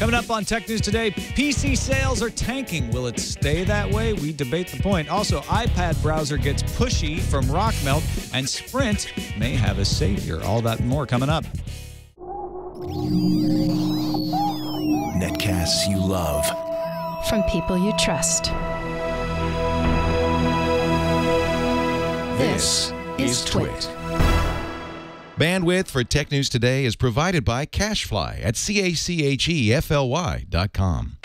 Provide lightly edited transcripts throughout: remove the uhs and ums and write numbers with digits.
Coming up on Tech News Today, PC sales are tanking. Will it stay that way? We debate the point. Also, iPad browser gets pushy from Rockmelt, and Sprint may have a savior. All that and more coming up. Netcasts you love. From people you trust. This is Twit. Bandwidth for Tech News Today is provided by Cachefly at CACHEFLY.com.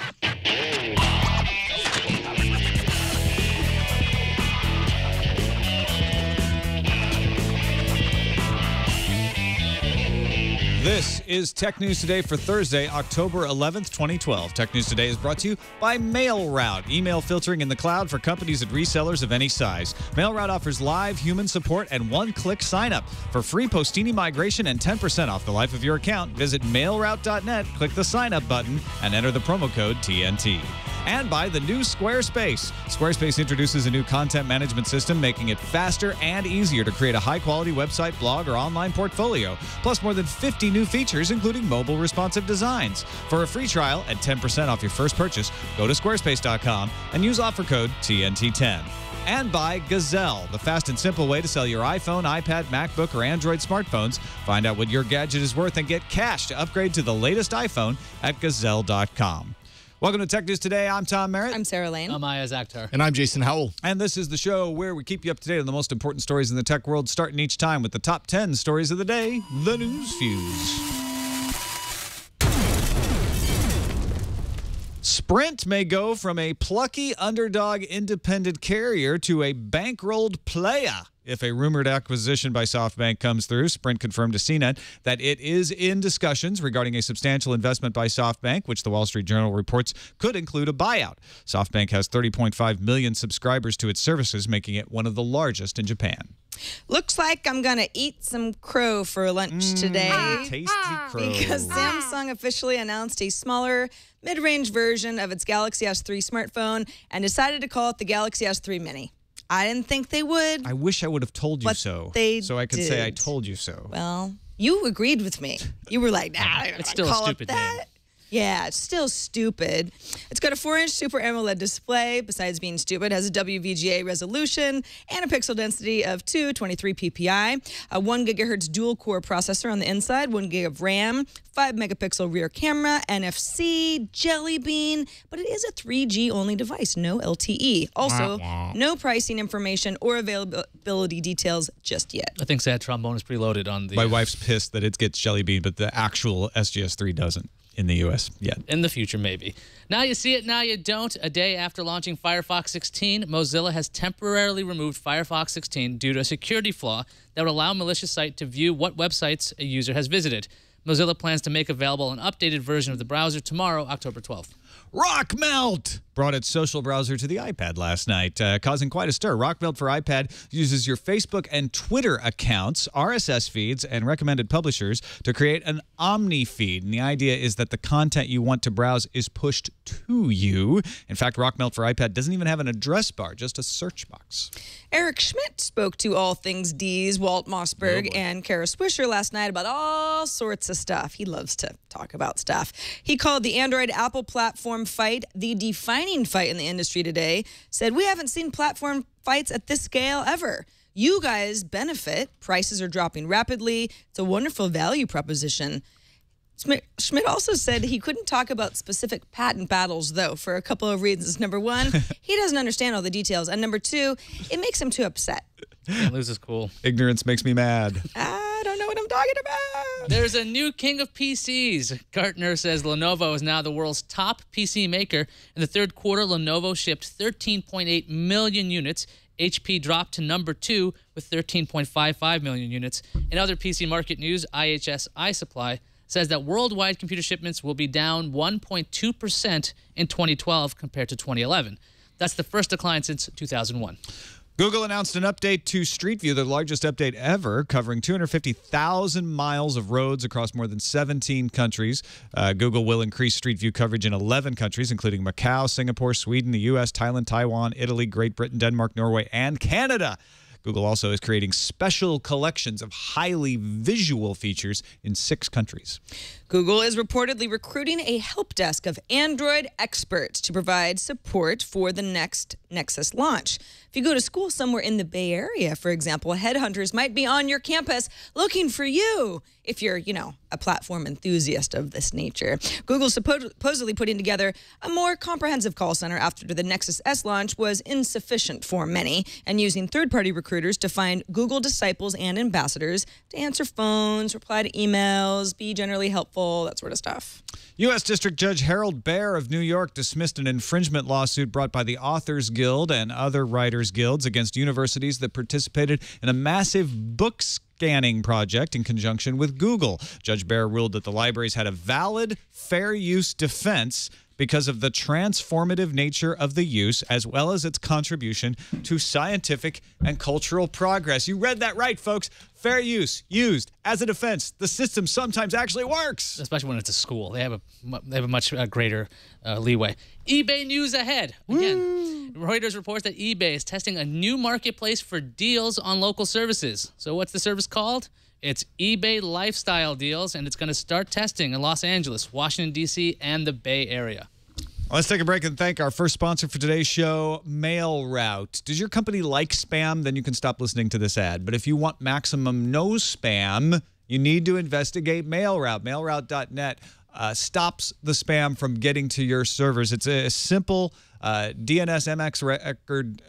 This is Tech News Today for Thursday, October 11th, 2012. Tech News Today is brought to you by MailRoute, email filtering in the cloud for companies and resellers of any size. MailRoute offers live human support and one-click sign-up. For free Postini migration and 10% off the life of your account, visit mailroute.net, click the sign-up button, and enter the promo code TNT. And by the new Squarespace. Squarespace introduces a new content management system, making it faster and easier to create a high-quality website, blog, or online portfolio. Plus more than 50 new features, including mobile responsive designs. For a free trial and 10% off your first purchase, go to squarespace.com and use offer code TNT10. And by Gazelle, the fast and simple way to sell your iPhone, iPad, MacBook, or Android smartphones. Find out what your gadget is worth and get cash to upgrade to the latest iPhone at Gazelle.com. Welcome to Tech News Today. I'm Tom Merritt. I'm Sarah Lane. I'm Iyaz Akhtar. And I'm Jason Howell. And this is the show where we keep you up to date on the most important stories in the tech world, starting each time with the top 10 stories of the day, the News Fuse. Sprint may go from a plucky underdog independent carrier to a bankrolled playa. If a rumored acquisition by SoftBank comes through, Sprint confirmed to CNET that it is in discussions regarding a substantial investment by SoftBank, which the Wall Street Journal reports could include a buyout. SoftBank has 30.5 million subscribers to its services, making it one of the largest in Japan. Looks like I'm going to eat some crow for lunch today. Tasty crow. Because Samsung officially announced a smaller, mid-range version of its Galaxy S3 smartphone and decided to call it the Galaxy S3 Mini. I didn't think they would. I wish I would have told you but so. They so I could did. say I told you so. Well, you agreed with me. You were like, nah, it's still a stupid name. Yeah, it's still stupid. It's got a 4-inch Super AMOLED display. Besides being stupid, it has a WVGA resolution and a pixel density of 223 ppi, a 1 gigahertz dual-core processor on the inside, 1 gig of RAM, 5-megapixel rear camera, NFC, Jelly Bean, but it is a 3G-only device, no LTE. Also, no pricing information or availability details just yet. I think Sad Trombone is preloaded on the... My wife's pissed that it gets Jelly Bean, but the actual SGS3 doesn't. In the U.S. yet. In the future, maybe. Now you see it, now you don't. A day after launching Firefox 16, Mozilla has temporarily removed Firefox 16 due to a security flaw that would allow a malicious site to view what websites a user has visited. Mozilla plans to make available an updated version of the browser tomorrow, October 12th. Rockmelt brought its social browser to the iPad last night, causing quite a stir. Rockmelt for iPad uses your Facebook and Twitter accounts, RSS feeds, and recommended publishers to create an Omni feed. And the idea is that the content you want to browse is pushed to you. In fact, Rockmelt for iPad doesn't even have an address bar, just a search box. Eric Schmidt spoke to All Things D's Walt Mossberg and Kara Swisher last night about all sorts of stuff. He loves to talk about stuff. He called the Android-Apple platform fight the defining fight in the industry today, said, "We haven't seen platform fights at this scale ever. You guys benefit. Prices are dropping rapidly. It's a wonderful value proposition." Schmidt also said he couldn't talk about specific patent battles, though, for a couple of reasons. Number one, he doesn't understand all the details. And number two, it makes him too upset. Can't lose his cool. Ignorance makes me mad. I don't know what I'm talking about. There's a new king of PCs. Gartner says Lenovo is now the world's top PC maker. In the third quarter, Lenovo shipped 13.8 million units. HP dropped to number 2 with 13.55 million units. In other PC market news, IHS iSupply says that worldwide computer shipments will be down 1.2% in 2012 compared to 2011. That's the first decline since 2001. Google announced an update to Street View, the largest update ever, covering 250,000 miles of roads across more than 17 countries. Google will increase Street View coverage in 11 countries, including Macau, Singapore, Sweden, the U.S., Thailand, Taiwan, Italy, Great Britain, Denmark, Norway, and Canada. Google also is creating special collections of highly visual features in 6 countries. Google is reportedly recruiting a help desk of Android experts to provide support for the next Nexus launch. If you go to school somewhere in the Bay Area, for example, headhunters might be on your campus looking for you if you're, a platform enthusiast of this nature. Google's supposedly putting together a more comprehensive call center after the Nexus S launch was insufficient for many, and using third-party recruiters to find Google disciples and ambassadors to answer phones, reply to emails, be generally helpful, that sort of stuff. U.S. District Judge Harold Baer of New York dismissed an infringement lawsuit brought by the Authors Guild and other writers' guilds against universities that participated in a massive book scanning project in conjunction with Google. Judge Baer ruled that the libraries had a valid, fair use defense because of the transformative nature of the use, as well as its contribution to scientific and cultural progress. You read that right, folks. Fair use, used as a defense. The system sometimes actually works. Especially when it's a school. They have a much greater leeway. eBay news ahead. Again, Reuters reports that eBay is testing a new marketplace for deals on local services. So what's the service called? It's eBay Lifestyle Deals, and it's going to start testing in Los Angeles, Washington, D.C., and the Bay Area. Let's take a break and thank our first sponsor for today's show, MailRoute. Does your company like spam? Then you can stop listening to this ad. But if you want maximum no spam, you need to investigate MailRoute. MailRoute.net stops the spam from getting to your servers. It's a simple DNS MX record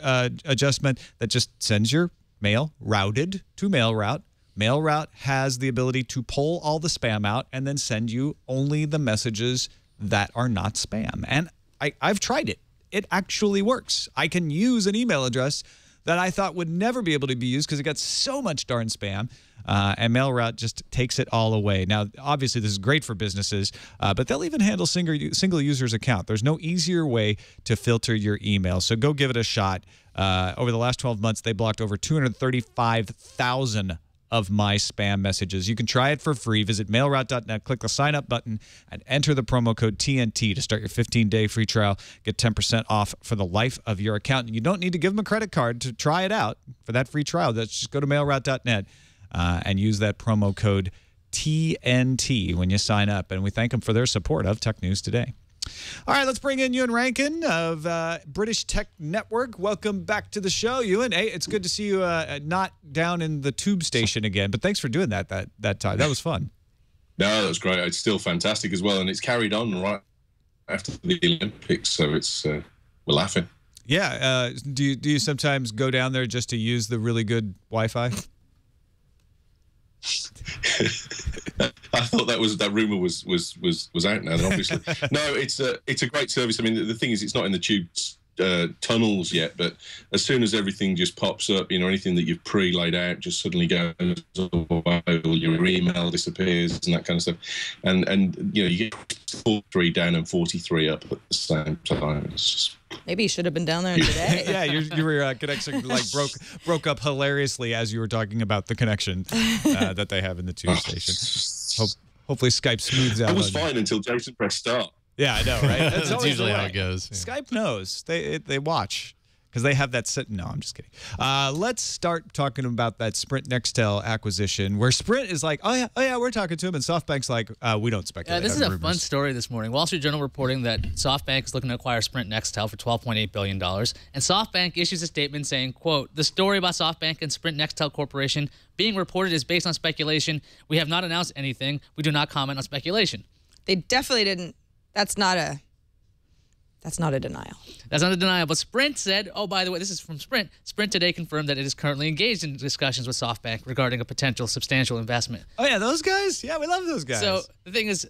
adjustment that just sends your mail routed to MailRoute. MailRoute has the ability to pull all the spam out and then send you only the messages that are not spam. And I've tried it. It actually works. I can use an email address that I thought would never be able to be used because it got so much darn spam, and MailRoute just takes it all away. Now, obviously, this is great for businesses, but they'll even handle single user's account. There's no easier way to filter your email, so go give it a shot. Over the last 12 months, they blocked over 235,000 of my spam messages. You can try it for free. Visit mailroute.net, click the sign up button, and enter the promo code TNT to start your 15-day free trial. Get 10% off for the life of your account. And you don't need to give them a credit card to try it out for that free trial. Just go to mailroute.net and use that promo code TNT when you sign up. And we thank them for their support of Tech News Today. All right, let's bring in Ewen Rankin of British Tech Network. Welcome back to the show, Ewen. Hey, it's good to see you not down in the tube station again, but thanks for doing that time. That was fun. No, that was great. It's still fantastic as well, and it's carried on right after the Olympics, so it's we're laughing. Yeah. Do you sometimes go down there just to use the really good Wi-Fi? I thought that rumor was out now. Obviously, no. It's a great service. I mean, the thing is, it's not in the tube tunnels yet, but as soon as everything just pops up, anything that you've pre-laid out just suddenly goes away, your email disappears and that kind of stuff, and you get 43 down and 43 up at the same time. It's just. Maybe you should have been down there today. Yeah, your connection broke up hilariously as you were talking about the connection that they have in the tube station. Hopefully Skype smooths out. It was fine until Jason pressed start. Yeah, I know, right? That's usually how it goes. Yeah. Skype knows. They watch because they have that set. No, I'm just kidding. Let's start talking about that Sprint Nextel acquisition, where Sprint is like, oh yeah, we're talking to him, and SoftBank's like, we don't speculate. This is a fun story this morning. Wall Street Journal reporting that SoftBank is looking to acquire Sprint Nextel for $12.8 billion, and SoftBank issues a statement saying, quote, "The story about SoftBank and Sprint Nextel Corporation being reported is based on speculation. We have not announced anything. We do not comment on speculation." They definitely didn't. That's not a denial. That's not a denial. But Sprint said, oh, by the way, this is from Sprint. Sprint today confirmed that it is currently engaged in discussions with SoftBank regarding a potential substantial investment. Oh, yeah, those guys? Yeah, we love those guys. So the thing is,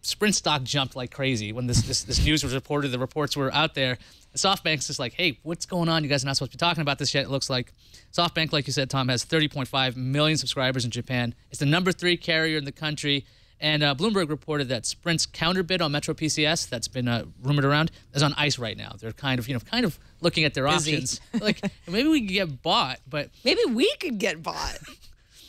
Sprint stock jumped like crazy when this news was reported. The reports were out there. SoftBank's just like, hey, what's going on? You guys are not supposed to be talking about this yet. It looks like SoftBank, like you said, Tom, has 30.5 million subscribers in Japan. It's the number 3 carrier in the country. And Bloomberg reported that Sprint's counterbid on Metro PCS, that's been rumored around, is on ice right now. They're kind of looking at their options. Like, maybe we could get bought, but maybe we could get bought.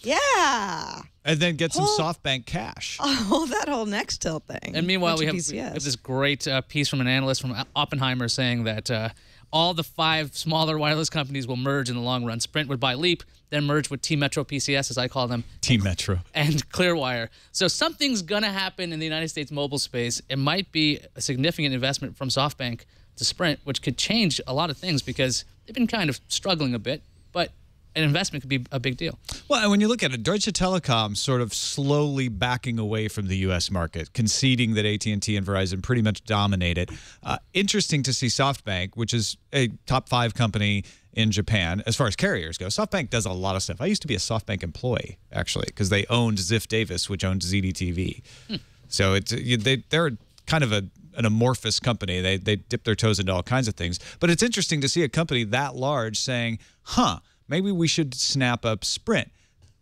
Yeah. And then get some SoftBank cash. Oh, that whole Nextel thing. And meanwhile, we have PCS. this great piece from an analyst from Oppenheimer saying that all the 5 smaller wireless companies will merge in the long run. Sprint would buy Leap, then merge with T-Metro PCS, as I call them. T-Metro. And Clearwire. So something's going to happen in the United States mobile space. It might be a significant investment from SoftBank to Sprint, which could change a lot of things because they've been kind of struggling a bit, but an investment could be a big deal. Well, and when you look at it, Deutsche Telekom sort of slowly backing away from the U.S. market, conceding that AT&T and Verizon pretty much dominate it. Interesting to see SoftBank, which is a top 5 company in Japan, as far as carriers go. SoftBank does a lot of stuff. I used to be a SoftBank employee, actually, because they owned Ziff Davis, which owns ZDTV. So it's they're kind of an amorphous company. They dip their toes into all kinds of things. But it's interesting to see a company that large saying, maybe we should snap up Sprint.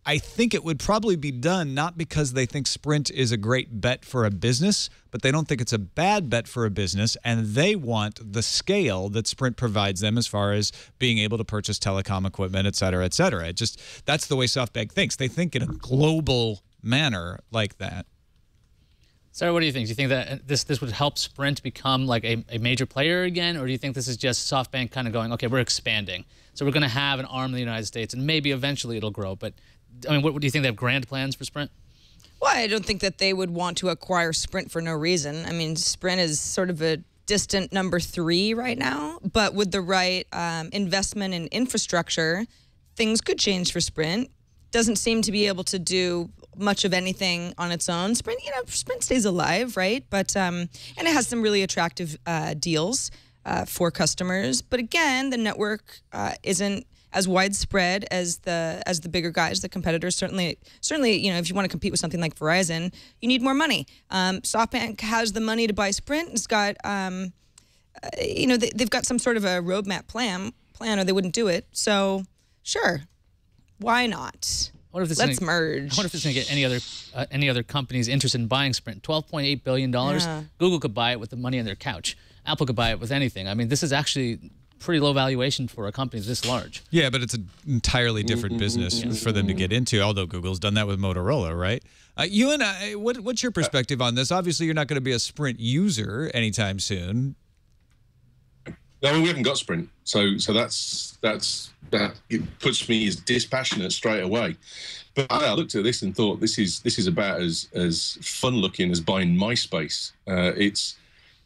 I think it would probably be done not because they think Sprint is a great bet for a business, but they don't think it's a bad bet for a business, and they want the scale that Sprint provides them as far as being able to purchase telecom equipment, et cetera, et cetera. That's the way SoftBank thinks. They think in a global manner like that. Sarah, what do you think? Do you think that this would help Sprint become like a major player again, or do you think this is just SoftBank kind of going, okay, we're expanding, so we're going to have an arm in the United States, and maybe eventually it'll grow? But I mean, what do you think? They have grand plans for Sprint? Well, I don't think that they would want to acquire Sprint for no reason. I mean, Sprint is sort of a distant number 3 right now, but with the right investment in infrastructure, things could change for Sprint. Doesn't seem to be able to do much of anything on its own. Sprint, Sprint stays alive, right? But and it has some really attractive deals for customers. But again, the network isn't as widespread as the bigger guys, the competitors. Certainly, if you want to compete with something like Verizon, you need more money. SoftBank has the money to buy Sprint. It's got, they've got some sort of a roadmap plan, or they wouldn't do it. So, sure, why not? Let's merge. I wonder if this is going to get any other companies interested in buying Sprint. $12.8 billion. Yeah. Google could buy it with the money on their couch. Apple could buy it with anything. I mean, this is actually pretty low valuation for a company this large. Yeah, but it's an entirely different business for them to get into, although Google's done that with Motorola, right? Ewan, what's your perspective on this? Obviously, you're not going to be a Sprint user anytime soon. No, we haven't got Sprint, so that it puts me as dispassionate straight away. But I looked at this and thought this is about as fun looking as buying MySpace. It's,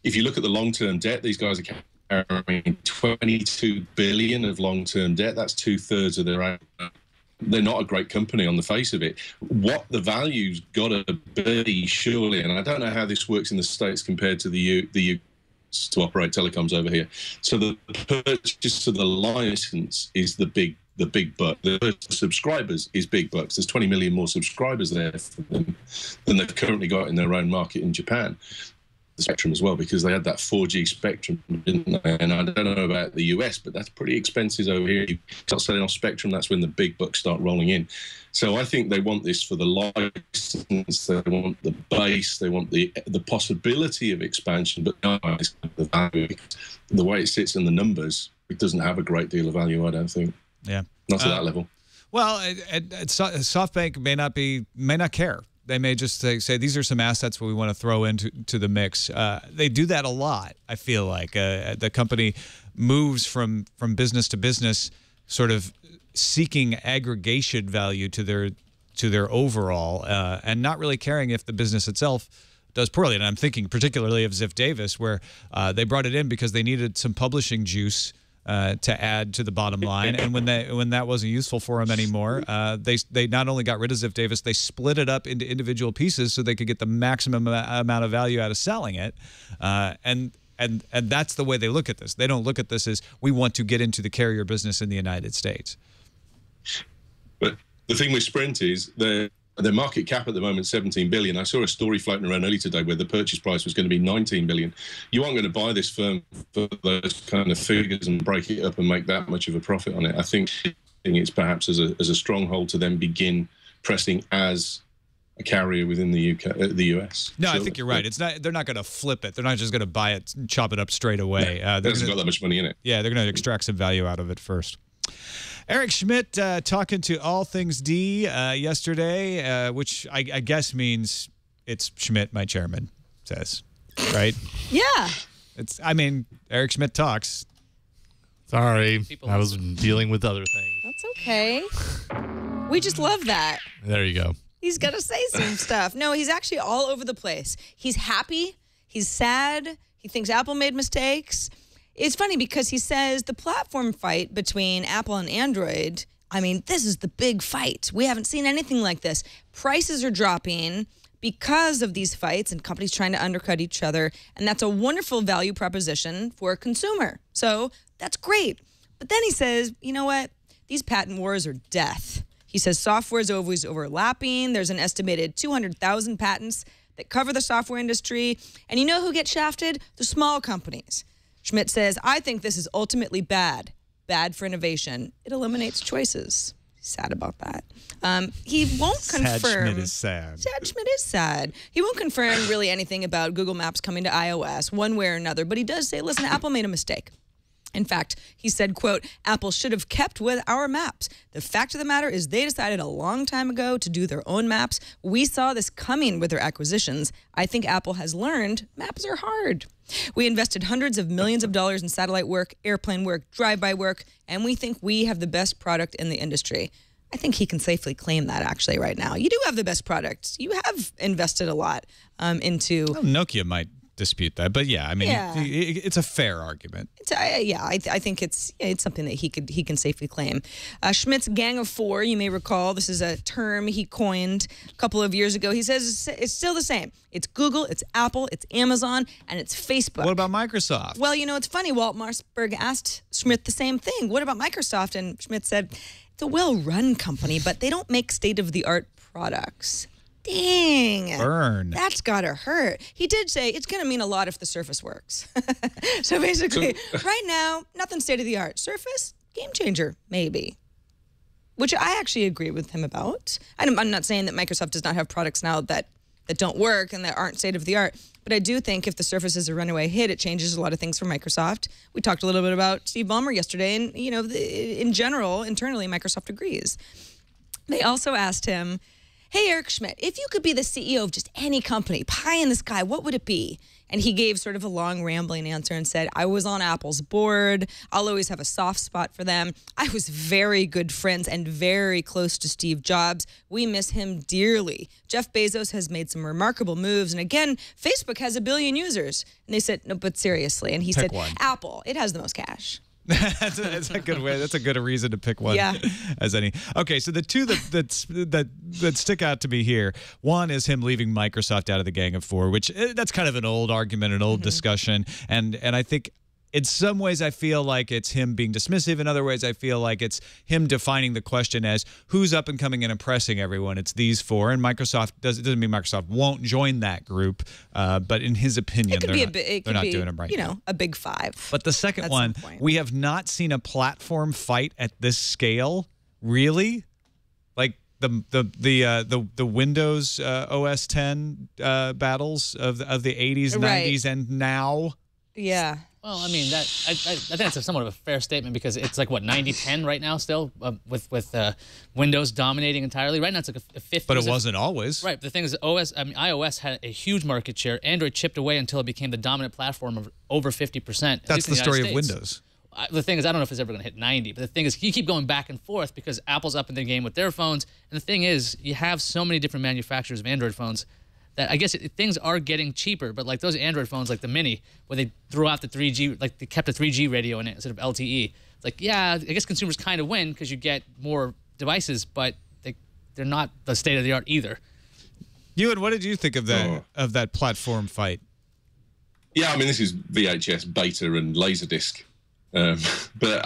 if you look at the long term debt, these guys are carrying $22 billion of long term debt. That's 2/3 of their own. They're not a great company on the face of it. What the value's got to be, surely, and I don't know how this works in the States compared to the to operate telecoms over here. So the purchase of the license is the big buck. The subscribers is big bucks. There's 20 million more subscribers there for them than they've currently got in their own market in Japan. The spectrum as well, because they had that 4G spectrum, didn't they? And I don't know about the US, but that's pretty expensive over here. You start selling off spectrum, that's when the big bucks start rolling in. So I think they want this for the license, they want the base, they want the possibility of expansion, but no, the value. The way it sits in the numbers, it doesn't have a great deal of value, I don't think. Yeah, not to that level. Well, SoftBank may not care. They may just say these are some assets we want to throw into the mix. They do that a lot, I feel like. The company moves from business to business, sort of seeking aggregation value to their overall, and not really caring if the business itself does poorly. And I'm thinking particularly of Ziff Davis, where they brought it in because they needed some publishing juice to add to the bottom line, and when that wasn't useful for them anymore, they not only got rid of Ziff Davis, they split it up into individual pieces so they could get the maximum amount of value out of selling it, and that's the way they look at this. They don't look at this as we want to get into the carrier business in the United States. But the thing with Sprint is their market cap at the moment, 17 billion. I saw a story floating around early today where the purchase price was going to be 19 billion. You aren't going to buy this firm for those kind of figures and break it up and make that much of a profit on it. I think it's perhaps as a stronghold to then begin pressing as a carrier within the US. No, I think you're right. It's not. They're not going to flip it. They're not just going to buy it and chop it up straight away. It hasn't got that much money in it. Yeah, they're going to extract some value out of it first. Eric Schmidt talking to All Things D yesterday, which I guess means it's Schmidt, my chairman, says, right? Yeah. Eric Schmidt talks. Sorry, I was dealing with other things. That's okay. We just love that. There you go. He's got to say some stuff. No, he's actually all over the place. He's happy. He's sad. He thinks Apple made mistakes. It's funny because he says the platform fight between Apple and Android, this is the big fight. We haven't seen anything like this. Prices are dropping because of these fights and companies trying to undercut each other. And that's a wonderful value proposition for a consumer. So that's great. But then he says, you know what? These patent wars are death. He says software is always overlapping. There's an estimated 200,000 patents that cover the software industry. And you know who gets shafted? The small companies. Schmidt says, I think this is ultimately bad for innovation. It eliminates choices. He's sad about that. He won't confirm. Sad Schmidt is sad. Sad Schmidt is sad. He won't confirm really anything about Google Maps coming to iOS one way or another, but he does say, listen, Apple made a mistake. In fact, he said, quote, Apple should have kept with our maps. The fact of the matter is they decided a long time ago to do their own maps. We saw this coming with their acquisitions. I think Apple has learned maps are hard. We invested hundreds of millions of dollars in satellite work, airplane work, drive-by work, and we think we have the best product in the industry. I think he can safely claim that actually right now. You do have the best product. You have invested a lot into... Well, Nokia might dispute that, but it's a fair argument. I think it's something that he can safely claim. Schmidt's Gang of Four, you may recall, this is a term he coined a couple of years ago. He says it's still the same. It's Google, it's Apple, it's Amazon, and it's Facebook. What about Microsoft? Well, it's funny. Walt Mossberg asked Schmidt the same thing. What about Microsoft? And Schmidt said, it's a well-run company, but they don't make state-of-the-art products. Dang. Burn. That's got to hurt. He did say it's going to mean a lot if the Surface works. So basically, right now, nothing state-of-the-art. Surface, game changer, maybe. Which I actually agree with him about. I'm not saying that Microsoft does not have products now that don't work and that aren't state-of-the-art. But I do think if the Surface is a runaway hit, it changes a lot of things for Microsoft. We talked a little bit about Steve Ballmer yesterday, and, in general, internally, Microsoft agrees. They also asked him, hey, Eric Schmidt, if you could be the CEO of just any company, pie in the sky, what would it be? And he gave sort of a long, rambling answer and said, I was on Apple's board. I'll always have a soft spot for them. I was very good friends and very close to Steve Jobs. We miss him dearly. Jeff Bezos has made some remarkable moves. And again, Facebook has 1 billion users. And they said, no, but seriously. And he said, Apple, it has the most cash. That's a good way. That's a good reason to pick one as any. Okay, so the two that stick out to me here. One is him leaving Microsoft out of the Gang of Four, which that's kind of an old argument, an old discussion, and I think. In some ways, I feel like it's him being dismissive. In other ways, I feel like it's him defining the question as who's up and coming and impressing everyone. It's these four, and Microsoft doesn't mean Microsoft won't join that group. But in his opinion, they're not doing them right. A big five. But the second one, we have not seen a platform fight at this scale, really. Like the Windows OS 10 battles of the 80s, 90s, and now. Yeah. Well, I think that's somewhat of a fair statement because it's like, what, 90-10 right now still with Windows dominating entirely. Right now it's like a 50. But it wasn't always. Right. The thing is, iOS had a huge market share. Android chipped away until it became the dominant platform of over 50%. That's the story of Windows. The thing is, I don't know if it's ever going to hit 90, but the thing is, you keep going back and forth because Apple's up in the game with their phones. And the thing is, you have so many different manufacturers of Android phones that I guess things are getting cheaper, but like those Android phones, like the Mini, where they threw out the 3G, like they kept a 3G radio in it instead of LTE. It's like, yeah, I guess consumers kind of win because you get more devices, but they're not the state of the art either. Ewan, what did you think of that platform fight? Yeah, this is VHS, beta, and Laserdisc, but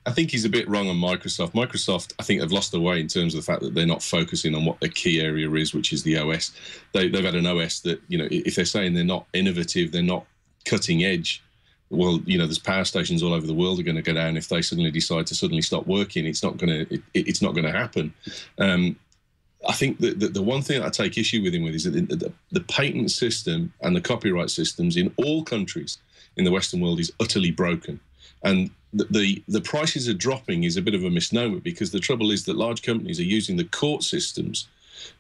I think he's a bit wrong on Microsoft. Microsoft, I think, have lost their way in terms of the fact that they're not focusing on what their key area is, which is the OS. They've had an OS that, if they're saying they're not innovative, they're not cutting edge, well, there's power stations all over the world are going to go down if they suddenly decide to stop working. It's not going to happen. I think that the one thing I take issue with him with is that the patent system and the copyright systems in all countries in the Western world is utterly broken. And the prices are dropping is a bit of a misnomer, because the trouble is that large companies are using the court systems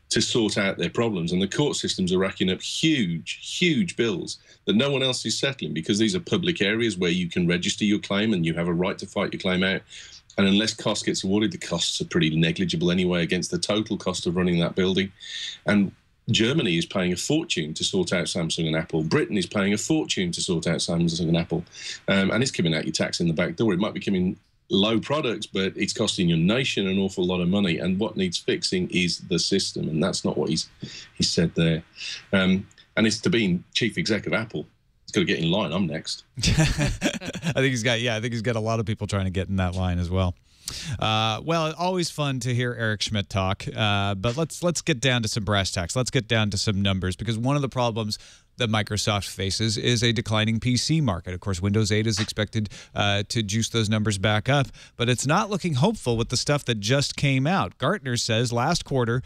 to sort out their problems, and the court systems are racking up huge bills that no one else is settling, because these are public areas where you can register your claim and you have a right to fight your claim out. And unless cost gets awarded, the costs are pretty negligible anyway against the total cost of running that building. And Germany is paying a fortune to sort out Samsung and Apple. Britain is paying a fortune to sort out Samsung and Apple. And it's coming out your tax in the back door. It might be coming low products, but it's costing your nation an awful lot of money. And what needs fixing is the system. And that's not what he said there. And it's to being chief exec of Apple. He's got to get in line. I'm next. I think he's got a lot of people trying to get in that line as well. Well, always fun to hear Eric Schmidt talk, but let's get down to some brass tacks. Let's get down to some numbers, because one of the problems that Microsoft faces is a declining PC market. Of course, Windows 8 is expected to juice those numbers back up, but it's not looking hopeful with the stuff that just came out. Gartner says last quarter,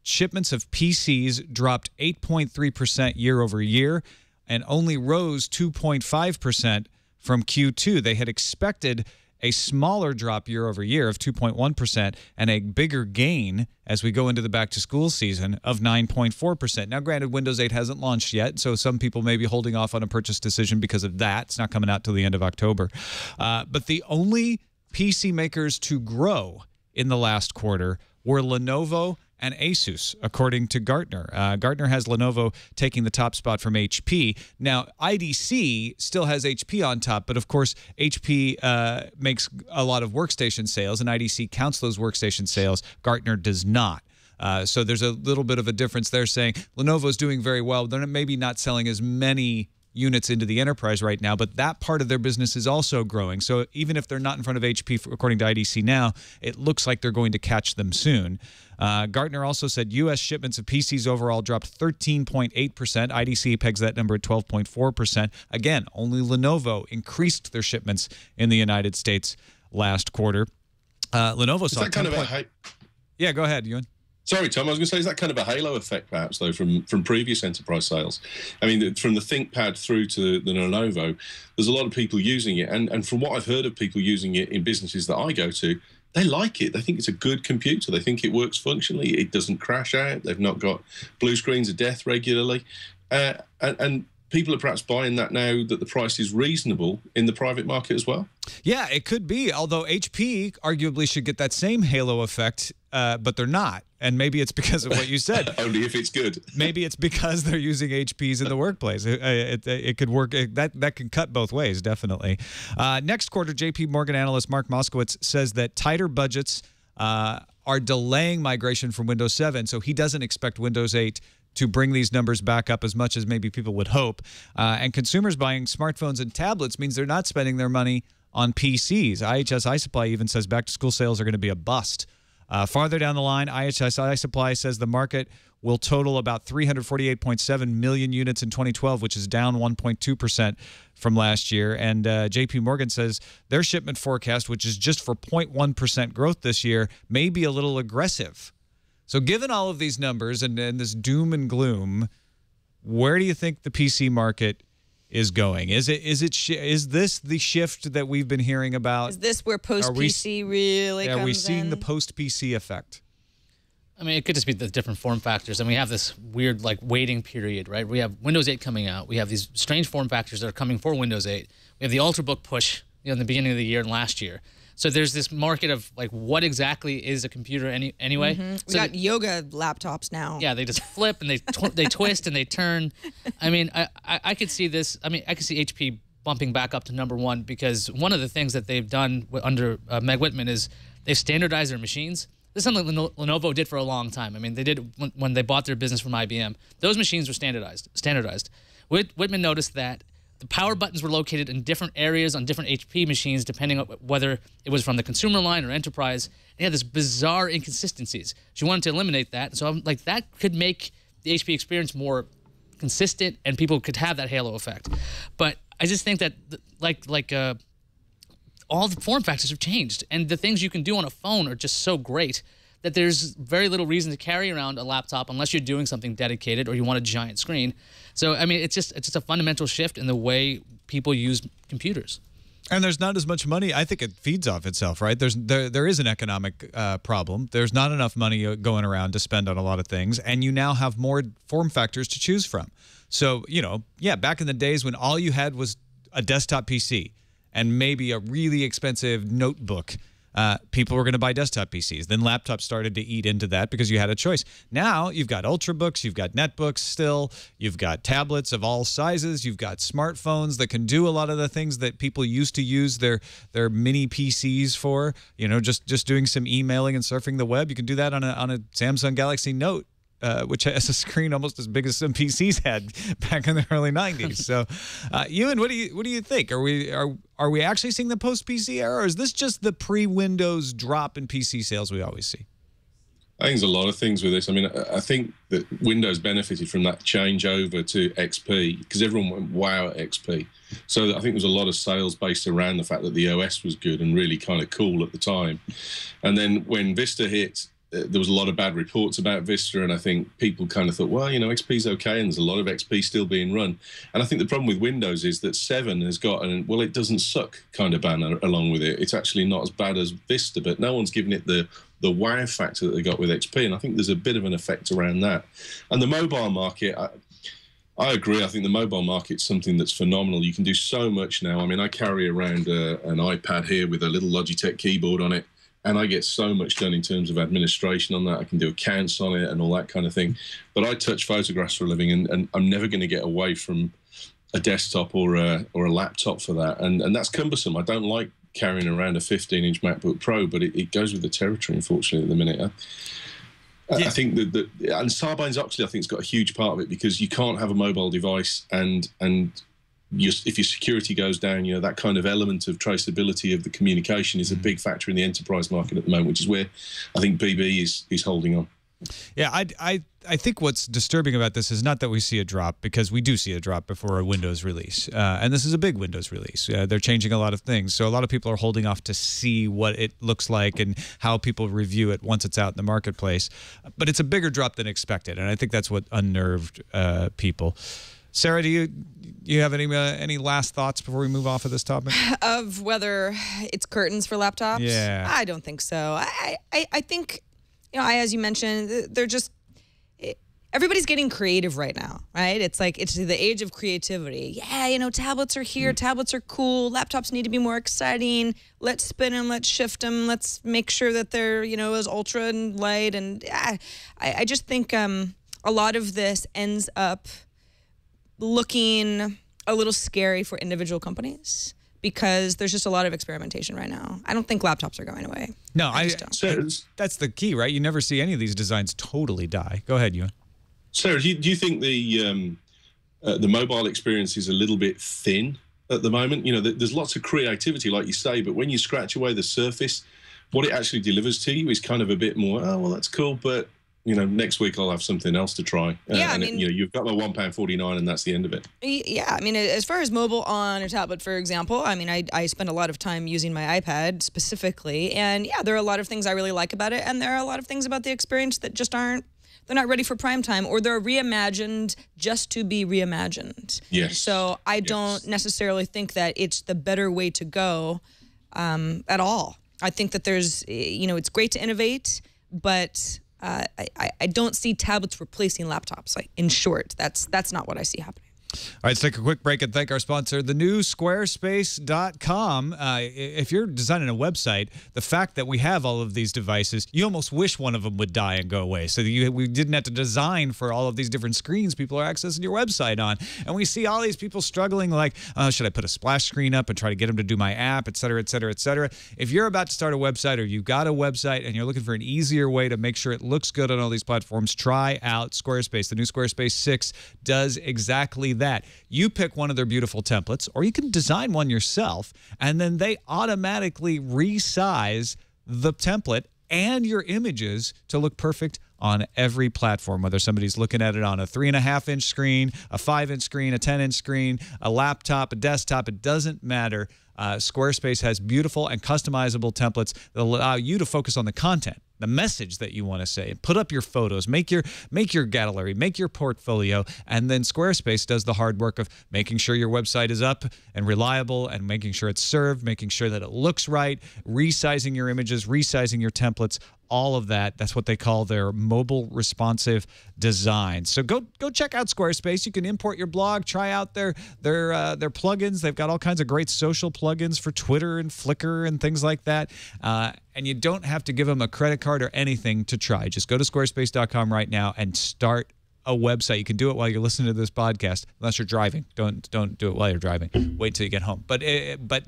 shipments of PCs dropped 8.3% year over year and only rose 2.5% from Q2. They had expected a smaller drop year over year of 2.1% and a bigger gain as we go into the back-to-school season of 9.4%. Now, granted, Windows 8 hasn't launched yet, so some people may be holding off on a purchase decision because of that. It's not coming out till the end of October. But the only PC makers to grow in the last quarter were Lenovo and Asus, according to Gartner. Gartner has Lenovo taking the top spot from HP. Now, IDC still has HP on top, but of course, HP makes a lot of workstation sales, and IDC counts those workstation sales. Gartner does not. So there's a little bit of a difference there, saying Lenovo's doing very well. They're maybe not selling as many units into the enterprise right now, but that part of their business is also growing. So even if they're not in front of HP, according to IDC now, it looks like they're going to catch them soon. Gartner also said U.S. shipments of PCs overall dropped 13.8%. IDC pegs that number at 12.4%. Again, only Lenovo increased their shipments in the United States last quarter. Lenovo saw kind of a Yeah, go ahead, Ewan. Sorry, Tom. I was going to say, is that kind of a halo effect, perhaps, though, from previous enterprise sales? I mean, from the ThinkPad through to the Lenovo, there's a lot of people using it. And from what I've heard of people using it in businesses that I go to, they like it. They think it's a good computer. They think it works functionally. It doesn't crash out. They've not got blue screens of death regularly. And people are perhaps buying that now that the price is reasonable in the private market as well. Yeah, it could be, although HP arguably should get that same halo effect, but they're not. And maybe it's because of what you said. Only if it's good. Maybe it's because they're using HPs in the workplace. It could work. That can cut both ways, definitely. Next quarter, JP Morgan analyst Mark Moskowitz says that tighter budgets are delaying migration from Windows 7, so he doesn't expect Windows 8 to bring these numbers back up as much as maybe people would hope. And consumers buying smartphones and tablets means they're not spending their money on PCs. IHS iSupply even says back-to-school sales are going to be a bust. Farther down the line, IHS iSupply says the market will total about 348.7 million units in 2012, which is down 1.2% from last year. And JP Morgan says their shipment forecast, which is just for 0.1% growth this year, may be a little aggressive. So given all of these numbers and this doom and gloom, where do you think the PC market is going? Is this the shift that we've been hearing about? Is this where post-PC really comes in? Are we seeing the post-PC effect? I mean, it could just be the different form factors. And we have this weird, waiting period, right? We have Windows 8 coming out. We have these strange form factors that are coming for Windows 8. We have the Ultrabook push in the beginning of the year and last year. So there's this market of, what exactly is a computer anyway? Mm-hmm. We got yoga laptops now. Yeah, they just flip and they twist and they turn. I mean, I could see this. I mean, I could see HP bumping back up to #1 because one of the things that they've done under Meg Whitman is they've standardized their machines. This is something Lenovo did for a long time. I mean, they did when they bought their business from IBM. Those machines were standardized. Whitman noticed that the power buttons were located in different areas on different HP machines, depending on whether it was from the consumer line or enterprise. They had this bizarre inconsistencies. She wanted to eliminate that. So I'm like, that could make the HP experience more consistent, and people could have that halo effect. But I just think that, all the form factors have changed, and the things you can do on a phone are just so great that there's very little reason to carry around a laptop unless you're doing something dedicated or you want a giant screen. So, I mean, it's just a fundamental shift in the way people use computers. And there's not as much money. I think it feeds off itself, right? There is an economic problem. There's not enough money going around to spend on a lot of things, and you now have more form factors to choose from. So, yeah, back in the days when all you had was a desktop PC and maybe a really expensive notebook, people were going to buy desktop PCs. Then laptops started to eat into that because you had a choice. Now you've got Ultrabooks, you've got Netbooks still, you've got tablets of all sizes, you've got smartphones that can do a lot of the things that people used to use their mini PCs for. Just doing some emailing and surfing the web. You can do that on a Samsung Galaxy Note. Which has a screen almost as big as some PCs had back in the early 90s. So, Ewan, what do you think? Are we actually seeing the post-PC era, or is this just the pre-Windows drop in PC sales we always see? I think there's a lot of things with this. I mean, I think that Windows benefited from that change over to XP because everyone went wow at XP. So I think there's a lot of sales based around the fact that the OS was good and really kind of cool at the time. And then when Vista hit, there was a lot of bad reports about Vista, and I think people kind of thought, well, XP's okay, and there's a lot of XP still being run. And I think the problem with Windows is that 7 has got well, it doesn't suck kind of banner along with it. It's actually not as bad as Vista, but no one's given it the wow factor that they got with XP, and I think there's a bit of an effect around that. And the mobile market, I agree. I think the mobile market's something that's phenomenal. You can do so much now. I mean, I carry around an iPad here with a little Logitech keyboard on it, and I get so much done in terms of administration on that. I can do accounts on it and all that kind of thing. But I touch photographs for a living, and I'm never going to get away from a desktop or a laptop for that. And that's cumbersome. I don't like carrying around a 15-inch MacBook Pro, but it goes with the territory, unfortunately, at the minute. I think that and Sarbanes-Oxley, I think, has got a huge part of it, because you can't have a mobile device and if your security goes down, that kind of element of traceability of the communication is a big factor in the enterprise market at the moment, which is where I think BB is holding on. Yeah, I think what's disturbing about this is not that we see a drop, because we do see a drop before a Windows release. And this is a big Windows release. They're changing a lot of things. So a lot of people are holding off to see what it looks like and how people review it once it's out in the marketplace. But it's a bigger drop than expected, and I think that's what unnerved people. Sarah, do you have any last thoughts before we move off of this topic? Of whether it's curtains for laptops? Yeah. I don't think so. I think, as you mentioned, they're just, everybody's getting creative right now, right? It's like, it's the age of creativity. Yeah, tablets are here. Tablets are cool. Laptops need to be more exciting. Let's spin them. Let's shift them. Let's make sure that they're, as ultra and light. And I just think a lot of this ends up looking a little scary for individual companies, because there's just a lot of experimentation right now. I don't think laptops are going away. No, I just don't. That's the key, right? You never see any of these designs totally die. Go ahead, Ewan. Sarah, do you think the mobile experience is a little bit thin at the moment? There's lots of creativity, like you say, but when you scratch away the surface, what it actually delivers to you is kind of a bit more, oh, well, that's cool, but next week I'll have something else to try. Yeah, you've got my £1.49 and that's the end of it. Yeah, as far as mobile on a tablet, for example, I spend a lot of time using my iPad specifically, and yeah, there are a lot of things I really like about it, and there are a lot of things about the experience that just aren't, they're not ready for prime time, or they're reimagined just to be reimagined. Yes. So I don't necessarily think that it's the better way to go at all. I think that there's, it's great to innovate, but I don't see tablets replacing laptops. Like, in short, that's not what I see happening. All right, let's take a quick break and thank our sponsor, the new Squarespace.com. If you're designing a website, the fact that we have all of these devices, you almost wish one of them would die and go away, so that we didn't have to design for all of these different screens people are accessing your website on. And we see all these people struggling, like, should I put a splash screen up and try to get them to do my app, et cetera, et cetera, et cetera. If you're about to start a website, or you've got a website and you're looking for an easier way to make sure it looks good on all these platforms, try out Squarespace. The new Squarespace 6 does exactly that. You pick one of their beautiful templates, or you can design one yourself, and then they automatically resize the template and your images to look perfect on every platform, whether somebody's looking at it on a 3.5-inch screen, a 5-inch screen, a 10-inch screen, a laptop, a desktop, it doesn't matter. Squarespace has beautiful and customizable templates that allow you to focus on the content the message that you want to say. Put up your photos, make your gallery, make your portfolio, and then Squarespace does the hard work of making sure your website is up and reliable and making sure it's served, making sure that it looks right, resizing your images, resizing your templates, all of that. That's what they call their mobile responsive design. So go check out Squarespace. You can import your blog, try out their plugins. They've got all kinds of great social plugins for Twitter and Flickr and things like that. And you don't have to give them a credit card or anything to try. Just go to squarespace.com right now and start a website. You can do it while you're listening to this podcast, unless you're driving. Don't do it while you're driving. Wait till you get home. But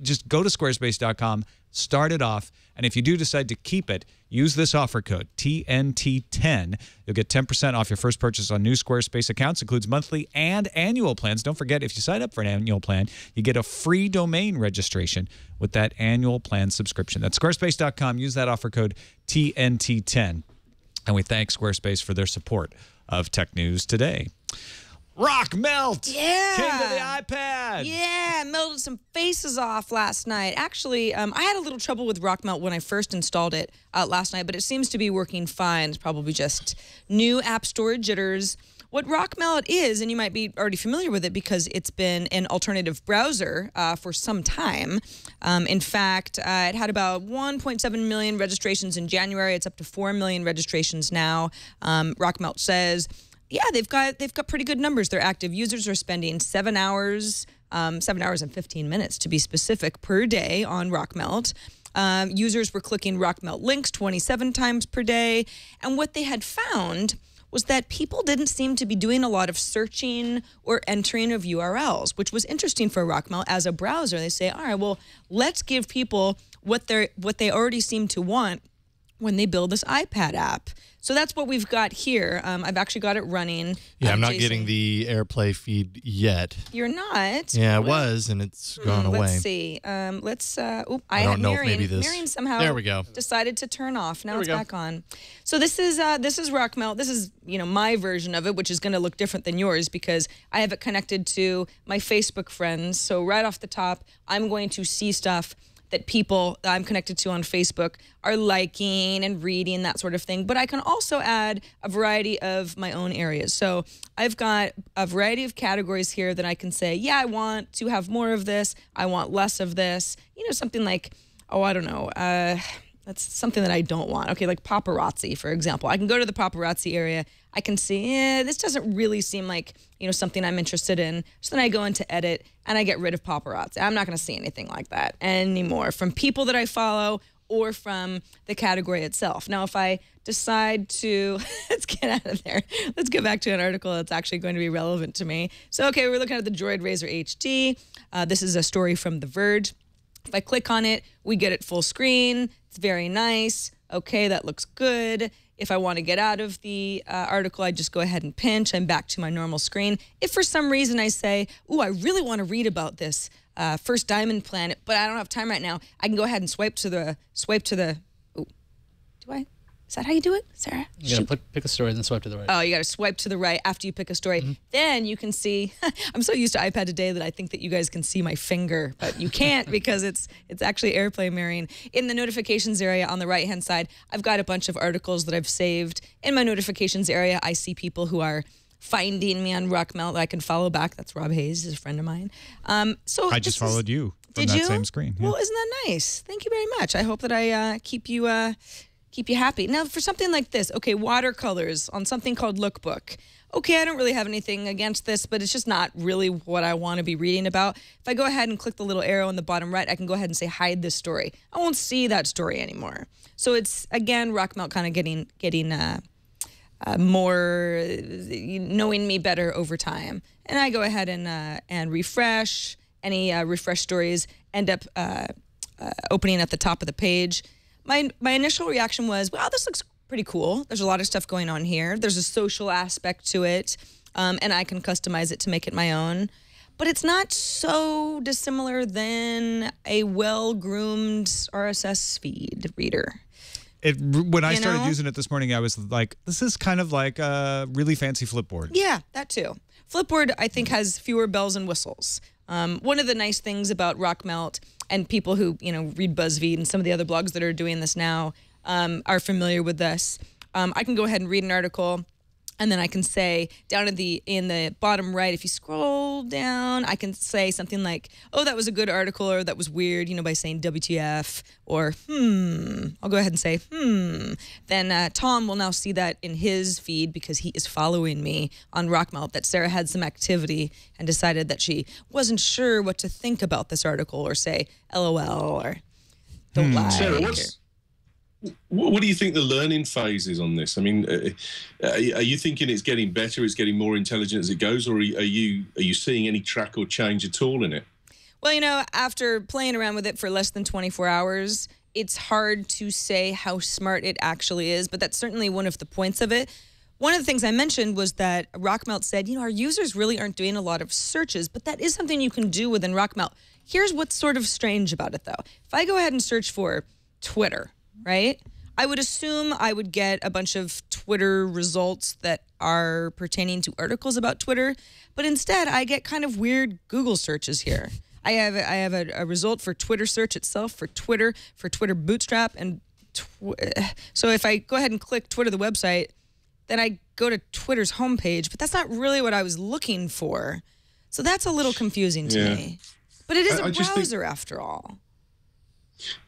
just go to squarespace.com, start it off, and if you do decide to keep it, use this offer code, TNT10. You'll get 10% off your first purchase on new Squarespace accounts. Includes monthly and annual plans. Don't forget, if you sign up for an annual plan, you get a free domain registration with that annual plan subscription. That's squarespace.com. Use that offer code, TNT10. And we thank Squarespace for their support of Tech News Today. Rockmelt! Yeah! Came to the iPad! Yeah, melted some faces off last night. Actually, I had a little trouble with Rockmelt when I first installed it last night, but it seems to be working fine. It's probably just new App Store jitters. What Rockmelt is, and you might be already familiar with it because it's been an alternative browser for some time. In fact, it had about 1.7 million registrations in January. It's up to 4 million registrations now. Rockmelt says, yeah, they've got pretty good numbers. Their active users are spending 7 hours and 15 minutes to be specific per day on Rockmelt. Users were clicking Rockmelt links 27 times per day, and what they had found was that people didn't seem to be doing a lot of searching or entering of URLs, which was interesting for Rockmelt as a browser. They say, all right, well, let's give people what they already seem to want when they build this iPad app. So that's what we've got here. I've actually got it running. Yeah, I'm not Jason, getting the AirPlay feed yet. You're not? Yeah, it was, and it's gone away. Let's see. I don't know if maybe this. Marion somehow There we go. decided to turn off. Now it's back on. So this is Rockmelt. This is my version of it, which is going to look different than yours because I have it connected to my Facebook friends. So right off the top, I'm going to see stuff that people that I'm connected to on Facebook are liking and reading, that sort of thing. But I can also add a variety of my own areas. So I've got a variety of categories here that I can say, yeah, I want to have more of this. I want less of this. Something like, I don't know. That's something that I don't want. Okay, like paparazzi, for example. I can go to the paparazzi area. I can see, this doesn't really seem like, something I'm interested in. So then I go into edit and I get rid of paparazzi. I'm not going to see anything like that anymore from people that I follow or from the category itself. Now, if I decide to, let's get out of there. Let's get back to an article that's actually going to be relevant to me. So, okay, we're looking at the Droid Razr HD. This is a story from The Verge. If I click on it, we get it full screen. It's very nice. Okay, that looks good. If I want to get out of the article, I just go ahead and pinch. I'm back to my normal screen. If for some reason I say, ooh, I really want to read about this First Diamond Planet, but I don't have time right now, I can go ahead and swipe to the, ooh, do I? Is that how you do it, Sarah? You gotta pick a story, then swipe to the right. Oh, you gotta swipe to the right after you pick a story. Mm-hmm. Then you can see, I'm so used to iPad today that I think that you guys can see my finger, but you can't because it's actually AirPlay mirroring. In the notifications area on the right-hand side, I've got a bunch of articles that I've saved. In my notifications area, I see people who are finding me on Rockmelt that I can follow back. That's Rob Hayes, he's a friend of mine. So I just followed you from that same screen. Yeah. Well, isn't that nice? Thank you very much. I hope that I keep you happy. Now, for something like this, okay, watercolors on something called Lookbook. Okay, I don't really have anything against this, but it's just not really what I want to be reading about. If I go ahead and click the little arrow in the bottom right, I can go ahead and say hide this story. I won't see that story anymore. So it's, again, Rockmelt kind of getting more, knowing me better over time. And I go ahead and refresh. Any refresh stories end up opening at the top of the page. My initial reaction was, wow, this looks pretty cool. There's a lot of stuff going on here. There's a social aspect to it, and I can customize it to make it my own. But it's not so dissimilar than a well-groomed RSS feed reader. When I started using it this morning, I was like, this is kind of like a really fancy Flipboard. Yeah, that too. Flipboard, I think, has fewer bells and whistles. One of the nice things about Rockmelt and people who, read BuzzFeed and some of the other blogs that are doing this now, are familiar with this. I can go ahead and read an article, and then I can say down in the bottom right, if you scroll down, I can say something like, "Oh, that was a good article," or "That was weird," by saying WTF or I'll go ahead and say Then Tom will now see that in his feed because he is following me on Rockmelt that Sarah had some activity and decided that she wasn't sure what to think about this article or say LOL or don't lie. Sarah, what do you think the learning phase is on this? I mean, are you thinking it's getting better, it's getting more intelligent as it goes, or are you seeing any track or change at all in it? Well, after playing around with it for less than 24 hours, it's hard to say how smart it actually is, but that's certainly one of the points of it. One of the things I mentioned was that Rockmelt said, our users really aren't doing a lot of searches, but that is something you can do within Rockmelt. Here's what's sort of strange about it, though. If I go ahead and search for Twitter, right? I would assume I would get a bunch of Twitter results that are pertaining to articles about Twitter, but instead I get kind of weird Google searches here. I have a result for Twitter search itself, for Twitter Bootstrap, and so if I go ahead and click Twitter, the website, then I go to Twitter's homepage, but that's not really what I was looking for. So that's a little confusing to me. But it is a browser after all.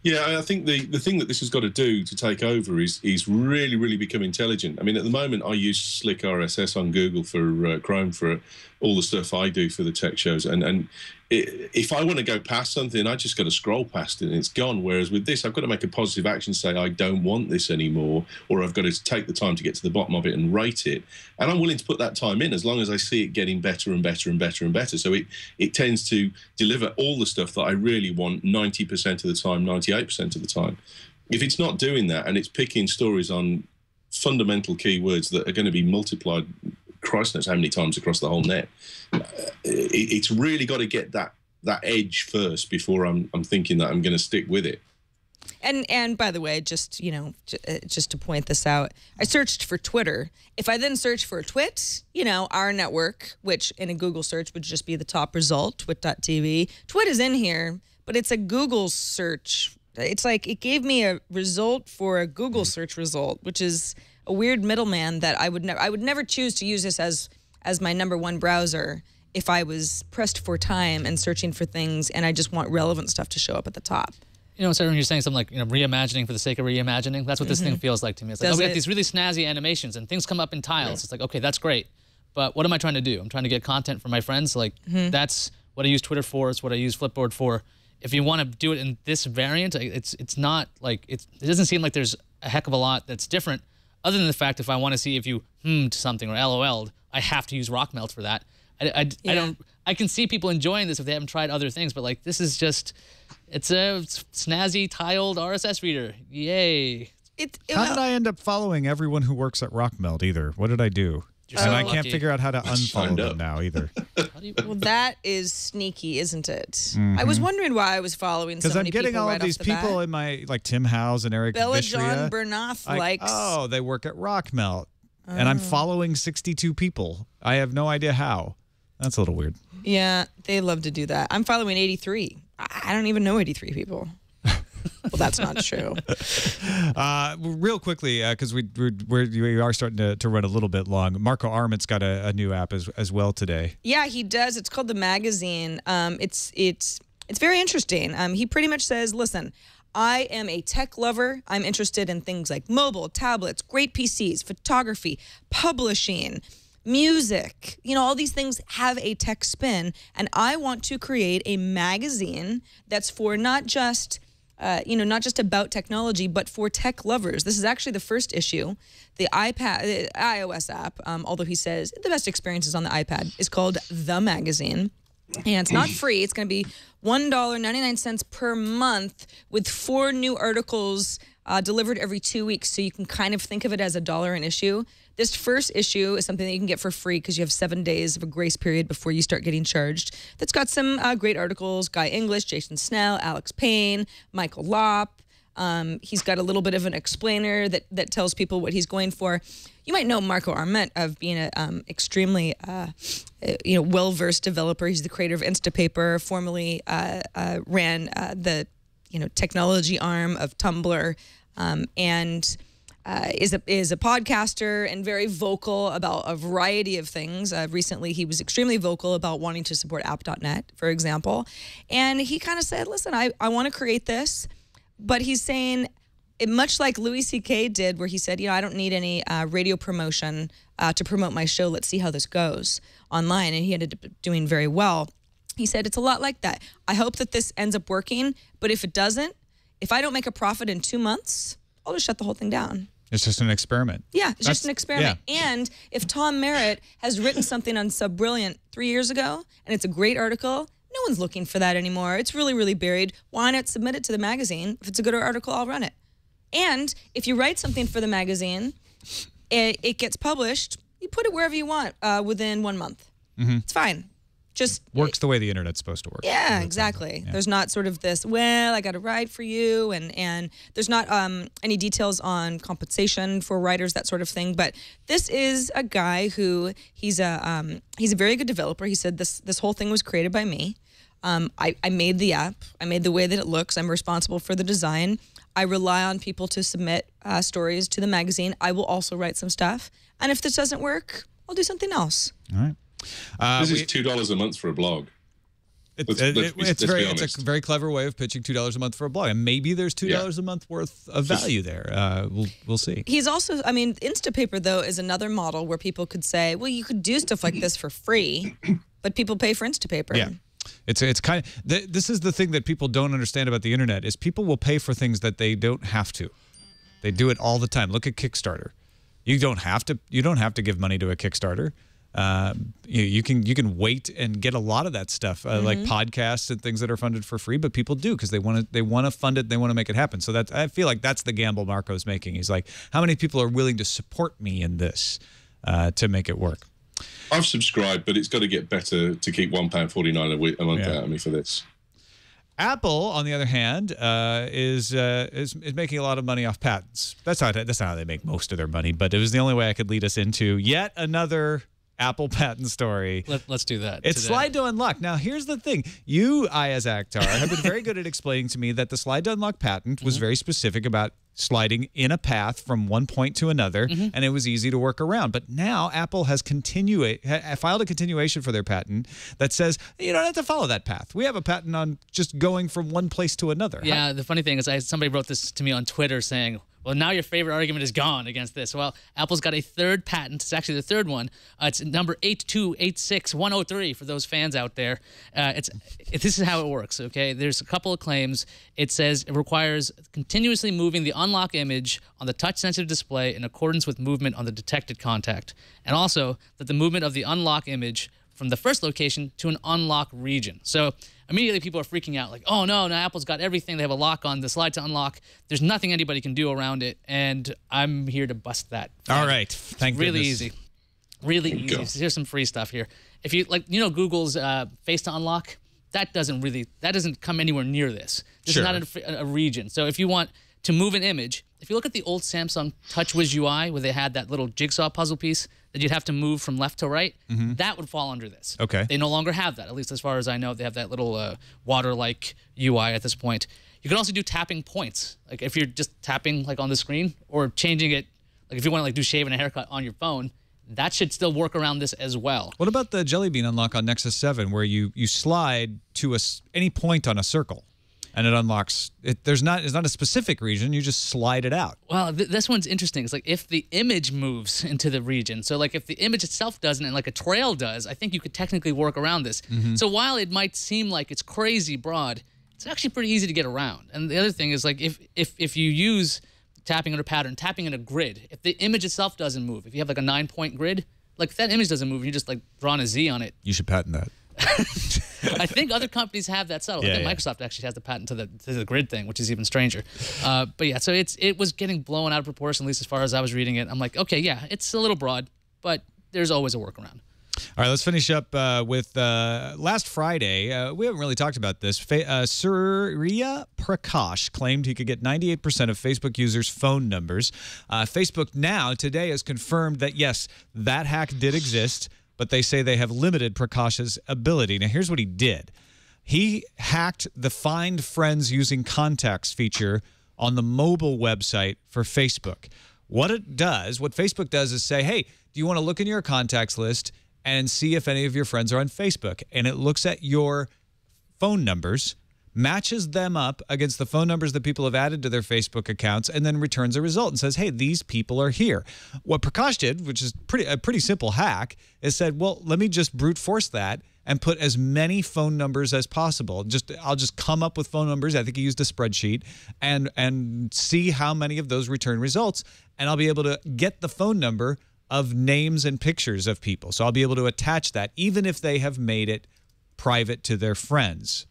Yeah, I think the thing that this has got to do to take over is really, really become intelligent. I mean, at the moment, I use Slick RSS on Google for Chrome for all the stuff I do for the tech shows. And if I want to go past something, I just got to scroll past it and it's gone. Whereas with this, I've got to make a positive action, say I don't want this anymore, or I've got to take the time to get to the bottom of it and rate it. And I'm willing to put that time in as long as I see it getting better and better and better and better. So it tends to deliver all the stuff that I really want 90% of the time, 98% of the time. If it's not doing that and it's picking stories on fundamental keywords that are going to be multiplied Christ knows how many times across the whole net, it's really got to get that edge first before I'm thinking that I'm going to stick with it. And by the way, just to point this out, I searched for Twitter. If I then search for Twit, our network, which in a Google search would just be the top result, twit.tv. Twit is in here, but it's a Google search. It's like it gave me a result for a Google search result, which is a weird middleman that I would never choose to use this as my number one browser if I was pressed for time and searching for things and I just want relevant stuff to show up at the top. Sarah, when you're saying something like, reimagining for the sake of reimagining, that's what this thing feels like to me. It's like, we have these really snazzy animations and things come up in tiles. Yeah. It's like, okay, that's great. But what am I trying to do? I'm trying to get content for my friends. Like, that's what I use Twitter for. It's what I use Flipboard for. If you want to do it in this variant, it's not like, it doesn't seem like there's a heck of a lot that's different. Other than the fact, if I want to see if you to something or LOL'd, I have to use Rockmelt for that. I can see people enjoying this if they haven't tried other things, but like this is just, it's a snazzy tiled RSS reader. Yay! How did I end up following everyone who works at Rockmelt either? What did I do? And I can't figure out how to unfollow them now either. Well, that is sneaky, isn't it? I was wondering why I was following so many people. Because I'm getting all of these people in my, like Tim Howes and Eric Bella Vishria. John Bernoth likes. Oh, they work at Rockmelt. And I'm following 62 people. I have no idea how. That's a little weird. Yeah, they love to do that. I'm following 83. I don't even know 83 people. Well, that's not true. Real quickly, because we are starting to run a little bit long. Marco Arment's got a new app as well today. Yeah, he does. It's called The Magazine. It's very interesting. He pretty much says, listen, I am a tech lover. I'm interested in things like mobile, tablets, great PCs, photography, publishing, music. All these things have a tech spin, and I want to create a magazine that's for not just about technology, but for tech lovers. This is actually the first issue. The iOS app, although he says the best experience is on the iPad, is called The Magazine. And it's not free. It's going to be $1.99 per month with 4 new articles delivered every 2 weeks. So you can kind of think of it as $1 an issue. This first issue is something that you can get for free because you have 7 days of a grace period before you start getting charged. That's got some great articles. Guy English, Jason Snell, Alex Payne, Michael Lopp. He's got a little bit of an explainer that tells people what he's going for. You might know Marco Arment of being an extremely well-versed developer. He's the creator of Instapaper, formerly ran the technology arm of Tumblr. and is a podcaster and very vocal about a variety of things. Recently, he was extremely vocal about wanting to support app.net, for example. And he kind of said, listen, I want to create this, but he's saying, much like Louis C.K. did, where he said, I don't need any radio promotion to promote my show. Let's see how this goes online. And he ended up doing very well. He said, it's a lot like that. I hope that this ends up working, but if it doesn't, if I don't make a profit in 2 months, I'll just shut the whole thing down. It's just an experiment. Yeah, it's just an experiment. Yeah. And if Tom Merritt has written something on Subbrilliant 3 years ago, and it's a great article, no one's looking for that anymore. It's really, really buried. Why not submit it to the magazine? If it's a good article, I'll run it. And if you write something for the magazine, it gets published, you put it wherever you want within 1 month. It's fine. Just works the way the internet's supposed to work. Yeah, exactly. Yeah. There's not sort of this, well, I got to write for you, and there's not any details on compensation for writers, that sort of thing. But this is a guy who he's a very good developer. He said this whole thing was created by me. I made the app. I made the way that it looks. I'm responsible for the design. I rely on people to submit stories to the magazine. I will also write some stuff. And if this doesn't work, I'll do something else. All right. This is $2 a month for a blog. It's a very clever way of pitching $2 a month for a blog, and maybe there's $2 a month worth of value there. We'll see. He's also, Instapaper though is another model where people could say, well, you could do stuff like this for free, but people pay for Instapaper. Yeah. It's kind of this is the thing that people don't understand about the internet is people will pay for things that they don't have to. They do it all the time. Look at Kickstarter. You don't have to give money to a Kickstarter. You can wait and get a lot of that stuff like podcasts and things that are funded for free, but people do because they want to fund it, they want to make it happen. So I feel like that's the gamble Marco's making. He's like, how many people are willing to support me in this to make it work? I've subscribed, but it's got to get better to keep £1.49 a month out of me for this. Apple, on the other hand, is making a lot of money off patents. That's not how they make most of their money, but it was the only way I could lead us into yet another Apple patent story. Let's do that. It's today. slide to unlock. Now, here's the thing. You, Iyaz Akhtar, have been very good at explaining to me that the slide to unlock patent was very specific about sliding in a path from one point to another, and it was easy to work around. But now Apple has filed a continuation for their patent that says you don't have to follow that path. We have a patent on just going from one place to another. Yeah, the funny thing is somebody wrote this to me on Twitter saying, well, now your favorite argument is gone against this. Well, Apple's got a third patent. It's actually the third one. It's number 8286103 for those fans out there. This is how it works, okay? There's a couple of claims. It says it requires continuously moving the unlock image on the touch-sensitive display in accordance with movement on the detected contact, and also that the movement of the unlock image from the first location to an unlock region. So immediately people are freaking out like, oh, no, Apple's got everything. They have a lock on the slide to unlock. There's nothing anybody can do around it, and I'm here to bust that. All right. Thank really goodness. easy. Really easy. Here's some free stuff here. If you Google's face to unlock, that doesn't come anywhere near this. This is not a region. So if you want to move an image, if you look at the old Samsung TouchWiz UI where they had that little jigsaw puzzle piece that you'd have to move from left to right, that would fall under this. Okay. They no longer have that, at least as far as I know. They have that little water-like UI at this point. You can also do tapping points, like if you're just tapping like on the screen or changing it, like if you want to like do shave and a haircut on your phone, that should still work around this as well. What about the Jelly Bean unlock on Nexus 7 where you slide to any point on a circle? And it unlocks. It's not a specific region. You just slide it out. Well, this one's interesting. It's like if the image moves into the region. So like if the image itself doesn't and like a trail does, I think you could technically work around this. So while it might seem like it's crazy broad, it's actually pretty easy to get around. And the other thing is like if you use tapping in a pattern, tapping in a grid, if the image itself doesn't move, if you have like a 9-point grid, like if that image doesn't move, you just like drawing a Z on it. You should patent that. I think other companies have that settled. I think Microsoft actually has the patent to the grid thing, which is even stranger. But yeah, so it was getting blown out of proportion, at least as far as I was reading it. I'm like, okay, yeah, it's a little broad, but there's always a workaround. All right, let's finish up with last Friday. We haven't really talked about this. Surya Prakash claimed he could get 98% of Facebook users' phone numbers. Facebook now, today, has confirmed that, yes, that hack did exist, but they say they have limited Prakash's ability. Now, here's what he did. He hacked the Find Friends Using Contacts feature on the mobile website for Facebook. What Facebook does is say, hey, do you want to look in your contacts list and see if any of your friends are on Facebook? And it looks at your phone numbers, matches them up against the phone numbers that people have added to their Facebook accounts, and then returns a result and says, hey, these people are here. What Prakash did, which is a pretty simple hack, is said, well, let me just brute force that and put as many phone numbers as possible. I'll just come up with phone numbers. I think he used a spreadsheet and see how many of those return results, and I'll be able to get the phone number of names and pictures of people. So I'll be able to attach that even if they have made it private to their friends.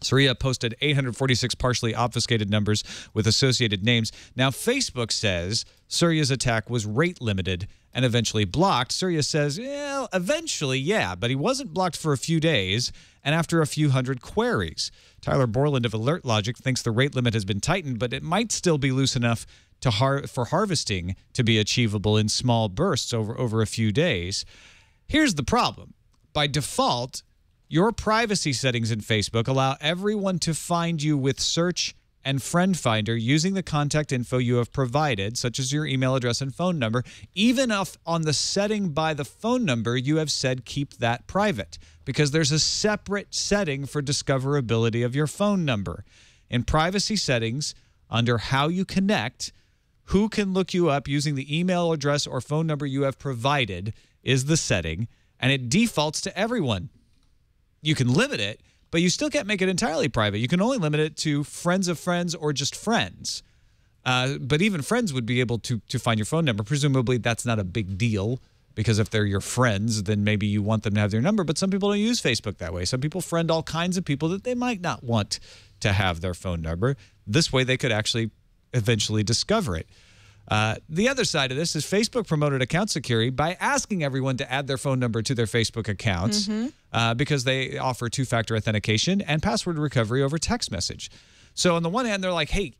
Surya posted 846 partially obfuscated numbers with associated names. Now, Facebook says Surya's attack was rate limited and eventually blocked. Surya says, well, eventually, yeah, but he wasn't blocked for a few days and after a few hundred queries. Tyler Borland of Alert Logic thinks the rate limit has been tightened, but it might still be loose enough for harvesting to be achievable in small bursts over a few days. Here's the problem. By default, your privacy settings in Facebook allow everyone to find you with search and friend finder using the contact info you have provided, such as your email address and phone number, even if on the setting by the phone number you have said keep that private, because there's a separate setting for discoverability of your phone number. In privacy settings, under how you connect, who can look you up using the email address or phone number you have provided is the setting, and it defaults to everyone. You can limit it, but you still can't make it entirely private. You can only limit it to friends of friends or just friends. But even friends would be able to find your phone number. Presumably, that's not a big deal because if they're your friends, then maybe you want them to have their number. But some people don't use Facebook that way. Some people friend all kinds of people that they might not want to have their phone number. This way, they could actually eventually discover it. The other side of this is Facebook promoted account security by asking everyone to add their phone number to their Facebook accounts because they offer two-factor authentication and password recovery over text message. So on the one hand, they're like, hey,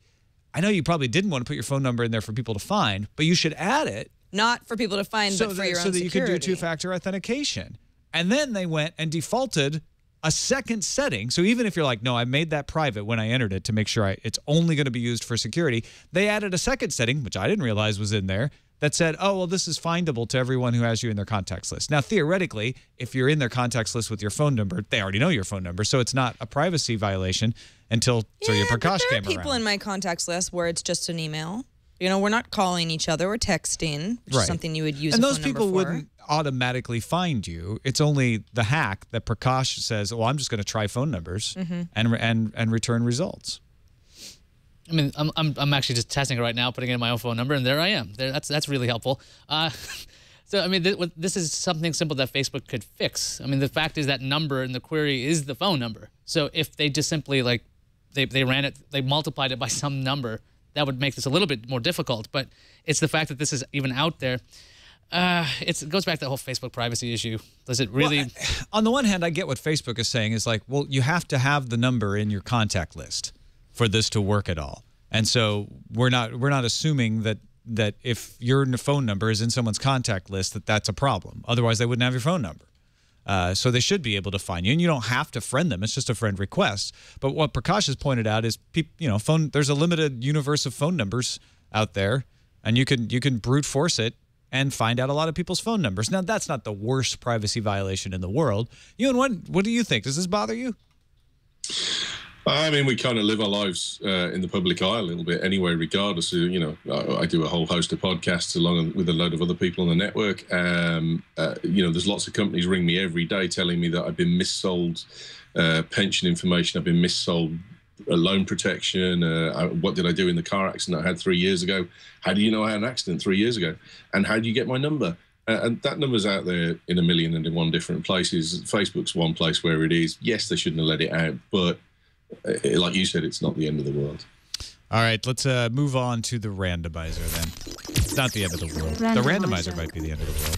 I know you probably didn't want to put your phone number in there for people to find, but you should add it. Not for people to find, but for your own so that security. You could do two-factor authentication. And then they went and defaulted a second setting. So even if you're like, no, I made that private when I entered it to make sure it's only going to be used for security, they added a second setting, which I didn't realize was in there, that said, oh, well, this is findable to everyone who has you in their contacts list. Now, theoretically, if you're in their contacts list with your phone number, they already know your phone number, so it's not a privacy violation until Surya Prakash came around. There are people in my contacts list where it's just an email. You know, we're not calling each other or texting, which is something you would use a phone number for. And those people wouldn't automatically find you. It's only the hack that Prakash says, well, I'm just going to try phone numbers and return results. I mean, I'm actually just testing it right now, putting in my own phone number, and there I am. That's really helpful. So, I mean, this is something simple that Facebook could fix. I mean, the fact is that number in the query is the phone number. So if they just simply, like, they ran it, they multiplied it by some number, that would make this a little bit more difficult. But it's the fact that this is even out there. It goes back to the whole Facebook privacy issue. Does it really? Well, on the one hand, I get what Facebook is saying is like, well, you have to have the number in your contact list for this to work at all. And so we're not assuming that if your phone number is in someone's contact list, that's a problem. Otherwise, they wouldn't have your phone number. So they should be able to find you, and you don't have to friend them. It's just a friend request. But what Prakash has pointed out is, there's a limited universe of phone numbers out there, and you can brute force it and find out a lot of people's phone numbers. Now, that's not the worst privacy violation in the world. Ewen, what do you think? Does this bother you? I mean, we kind of live our lives in the public eye a little bit anyway, regardless of, I do a whole host of podcasts along with a load of other people on the network. There's lots of companies ring me every day telling me that I've been missold pension information, I've been missold loan protection. What did I do in the car accident I had 3 years ago? How do you know I had an accident 3 years ago? And how do you get my number? And that number's out there in 1,001 different places. Facebook's one place where it is. Yes, they shouldn't have let it out, but like you said, it's not the end of the world. All right, let's move on to the randomizer then. It's not the end of the world. The randomizer might be the end of the world.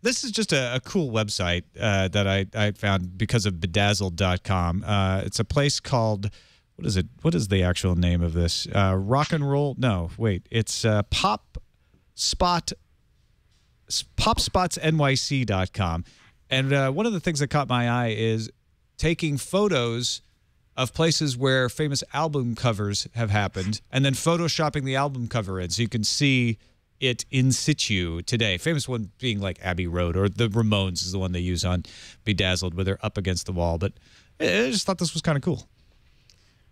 This is just a cool website that I found because of bedazzled.com. It's a place called, what is it? What is the actual name of this? Rock and roll? No, wait. It's popspotsnyc.com. And one of the things that caught my eye is taking photos of places where famous album covers have happened and then photoshopping the album cover in so you can see it in situ today. Famous one being like Abbey Road, or the Ramones is the one they use on Bedazzled where they're up against the wall. But I just thought this was kind of cool.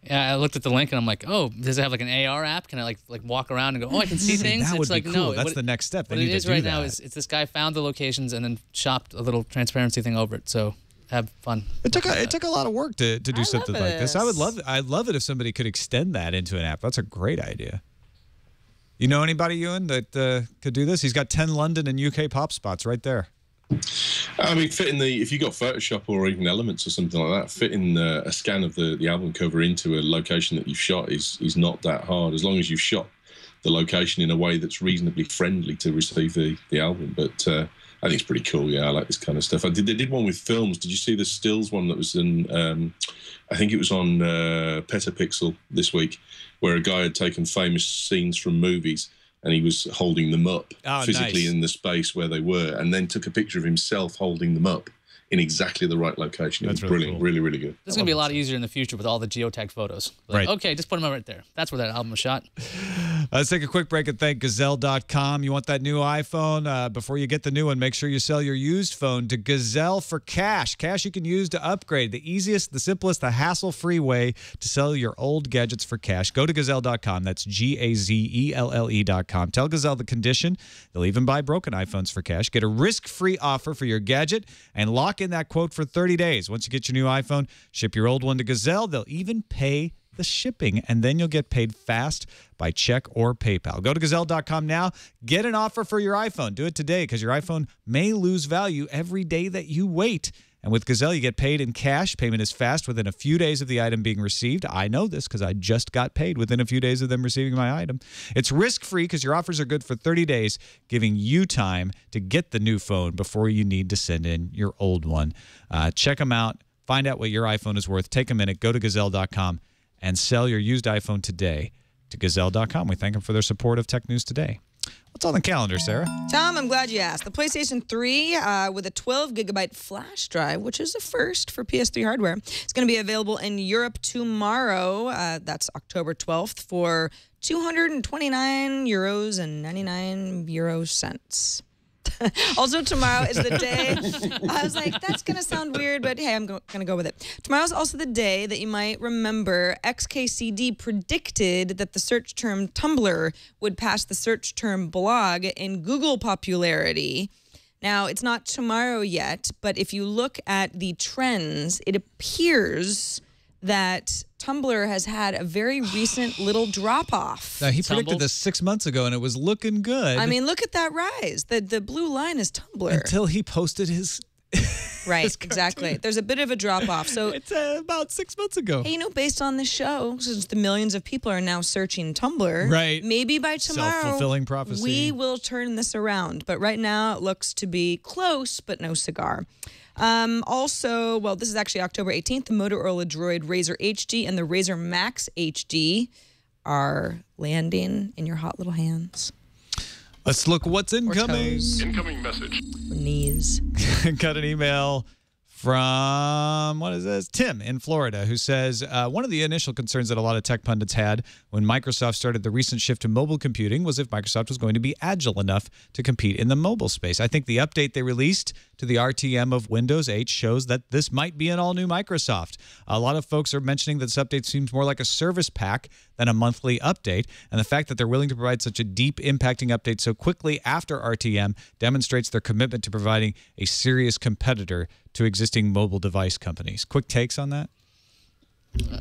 Yeah, I looked at the link and I'm like, oh, does it have like an AR app? Can I like walk around and go, oh, I can see things? That would it's like, be cool. no. That's the next step. What it is right now is it's this guy found the locations and then shopped a little transparency thing over it. So have fun. It took a lot of work to do something like this. I'd love it if somebody could extend that into an app. That's a great idea. You know anybody, Ewen, that could do this? He's got 10 London and UK Popspots right there. I mean, if you got Photoshop or even Elements or something like that, fitting a scan of the album cover into a location that you've shot is not that hard, as long as you've shot the location in a way that's reasonably friendly to receive the album. But I think it's pretty cool. Yeah, I like this kind of stuff. They did one with films. Did you see the stills one that was in? I think it was on Petapixel this week, where a guy had taken famous scenes from movies and he was holding them up physically in the space where they were, and then took a picture of himself holding them up in exactly the right location. That's brilliant. Cool. Really, really good. This is going to be a lot easier in the future with all the geotag photos. Like, right. Okay, just put them right there. That's where that album was shot. Let's take a quick break and thank Gazelle.com. You want that new iPhone? Before you get the new one, make sure you sell your used phone to Gazelle for cash. Cash you can use to upgrade. The easiest, the simplest, the hassle-free way to sell your old gadgets for cash. Go to Gazelle.com. That's Gazelle.com. Tell Gazelle the condition. They'll even buy broken iPhones for cash. Get a risk-free offer for your gadget and lock in that quote for 30 days. Once you get your new iPhone, ship your old one to Gazelle. They'll even pay the shipping, and then you'll get paid fast by check or PayPal. Go to Gazelle.com now. Get an offer for your iPhone. Do it today because your iPhone may lose value every day that you wait. And with Gazelle, you get paid in cash. Payment is fast within a few days of the item being received. I know this because I just got paid within a few days of them receiving my item. It's risk-free because your offers are good for 30 days, giving you time to get the new phone before you need to send in your old one. Check them out. Find out what your iPhone is worth. Take a minute. Go to Gazelle.com and sell your used iPhone today to Gazelle.com. We thank them for their support of Tech News Today. What's on the calendar, Sarah? Tom, I'm glad you asked. The PlayStation 3 with a 12-gigabyte flash drive, which is a first for PS3 hardware. It's going to be available in Europe tomorrow. That's October 12th for €229.99. Also, tomorrow is the day. I was like, that's going to sound weird, but hey, I'm going to go with it. Tomorrow's also the day that you might remember XKCD predicted that the search term Tumblr would pass the search term blog in Google popularity. Now, it's not tomorrow yet, but if you look at the trends, it appears that Tumblr has had a very recent little drop-off. Now, he predicted this 6 months ago, and it was looking good. I mean, look at that rise. The blue line is Tumblr. Until he posted his... Right, exactly. There's a bit of a drop-off. So it's about 6 months ago. Hey, based on this show, since the millions of people are now searching Tumblr, right? Maybe by tomorrow, self-fulfilling prophecy, we will turn this around. But right now, it looks to be close, but no cigar. Also, well, this is actually October 18th. The Motorola Droid Razr HD and the Razr Max HD are landing in your hot little hands. Let's look what's incoming. Incoming message. Knees. Got an email from, what is this? Tim in Florida, who says, one of the initial concerns that a lot of tech pundits had when Microsoft started the recent shift to mobile computing was if Microsoft was going to be agile enough to compete in the mobile space. I think the update they released to the RTM of Windows 8 shows that this might be an all-new Microsoft. A lot of folks are mentioning that this update seems more like a service pack than a monthly update, and the fact that they're willing to provide such a deep, impacting update so quickly after RTM demonstrates their commitment to providing a serious competitor to existing mobile device companies. Quick takes on that?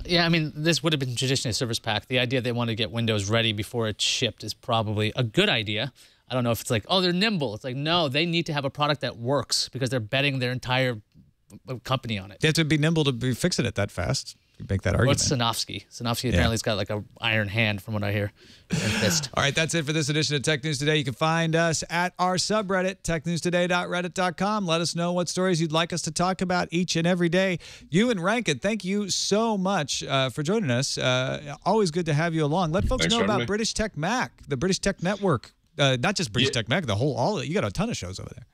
Yeah, I mean, this would have been traditionally a service pack. The idea they want to get Windows ready before it's shipped is probably a good idea. I don't know if it's like, oh, they're nimble. It's like, no, they need to have a product that works because they're betting their entire company on it. They have to be nimble to be fixing it that fast. You make that argument. What's Sanofsky? Sanofsky apparently has got like an iron hand from what I hear. Fist. All right, that's it for this edition of Tech News Today. You can find us at our subreddit, technewstoday.reddit.com. Let us know what stories you'd like us to talk about each and every day. Ewen Rankin, thank you so much for joining us. Always good to have you along. Let folks know about British Tech Mac, the British Tech Network. Not just British Tech Mac, you got a ton of shows over there.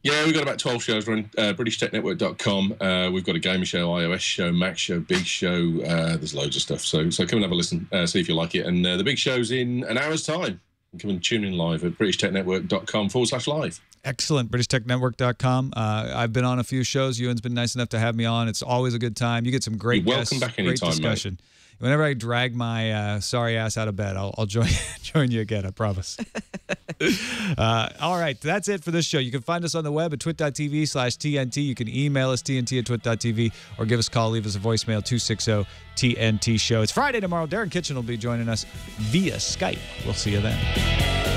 Yeah, we've got about 12 shows. We're on BritishTechNetwork.com. We've got a gamer show, iOS show, Mac show, Big Show. There's loads of stuff. So come and have a listen, see if you like it. And the Big Show's in an hour's time. Come and tune in live at BritishTechNetwork.com/live. Excellent. BritishTechNetwork.com. I've been on a few shows. Ewan's been nice enough to have me on. It's always a good time. You get some great guests, welcome back great anytime, discussion. mate. Whenever I drag my sorry ass out of bed, I'll join you again, I promise. All right, that's it for this show. You can find us on the web at twit.tv/TNT. You can email us, TNT@twit.tv, or give us a call, leave us a voicemail, 260-TNT-SHOW. It's Friday tomorrow. Darren Kitchen will be joining us via Skype. We'll see you then.